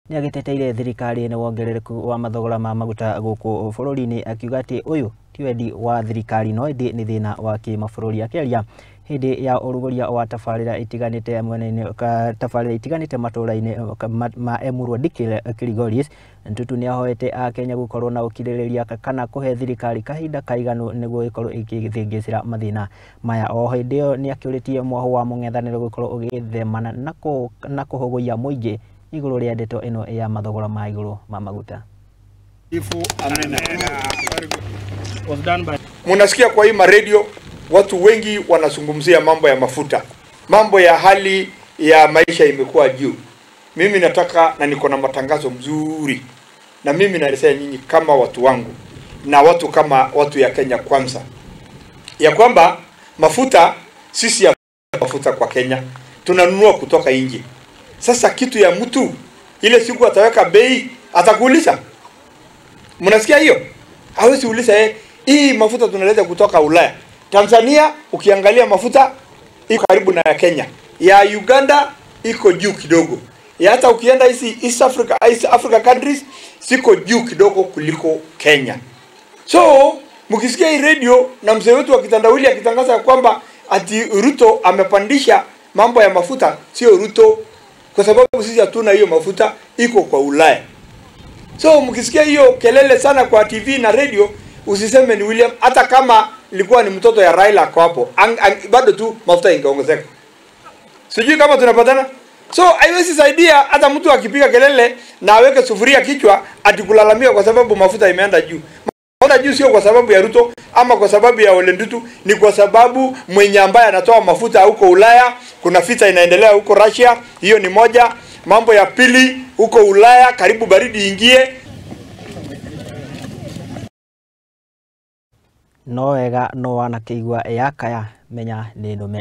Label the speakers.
Speaker 1: ni agiteteire thirikari na wongerereku wa mathogora ma maguta guku bururi-ini akiuga ati uyu ti wendi wa thirikari no indi ni thina wa kimabũrũri akiaria hindi ya uruguria wa tabarĩra itiganite mwena-ini tabarĩra itiganite matũra-ini ma Emurua Dikir Kilgoris. Ntutu ni ahoete Akenya gukorwo na ukirĩrĩria kana kuhe thirikari kahinda kaiganu niguo ikorwo igithingicira mathina maya. O hindi ĩyo ni akiuritie mwahu wa mũng'ethanĩro gukorwo ugithemana na kuhuguia muingi iguru ria ndeto ino ya mathogora ma iguru ma maguta.
Speaker 2: Munasikia kwa hii radio watu wengi wanazungumzia mambo ya mafuta, mambo ya hali ya maisha imekuwa juu. Mimi nataka na niko na matangazo mzuri, na mimi nalisema nyinyi kama watu wangu na watu kama watu ya Kenya Kwanza, ya kwamba mafuta sisi ya mafuta kwa Kenya tunanunua kutoka nje. Sasa kitu ya mtu ile siku ataweka bei atakuuliza. Mnasikia hiyo? Hawezi uliza hii mafuta tunaleta kutoka Ulaya. Tanzania ukiangalia mafuta iko karibu na ya Kenya. Ya Uganda iko juu kidogo. Ya hata ukienda hizi East Africa countries siko juu kidogo kuliko Kenya. So, mkisikia hii radio na mzee wetu wa kitandawili akitangaza kwamba ati Ruto amepandisha mambo ya mafuta, sio Ruto, kwa sababu sisi hatuna hiyo mafuta, iko kwa Ulaya. So, mkisikia hiyo kelele sana kwa TV na radio, usiseme ni William, hata kama ilikuwa ni mtoto ya Raila kwa hapo, bado tu mafuta ingeongezeka. Sijui kama tunapatana. So, haiwezi saidia hata mtu akipiga kelele na aweke sufuria kichwa ati kulalamia kwa sababu mafuta imeenda juu. Mafuta juu sio kwa sababu ya Ruto ama kwa sababu ya Ole Ntutu, ni kwa sababu mwenye ambaye anatoa mafuta huko Ulaya, kuna vita inaendelea huko Russia, hiyo ni moja. Mambo ya pili, huko Ulaya karibu baridi ingie.
Speaker 1: No wega no wanakĩigua yakaya menya nĩ ndume.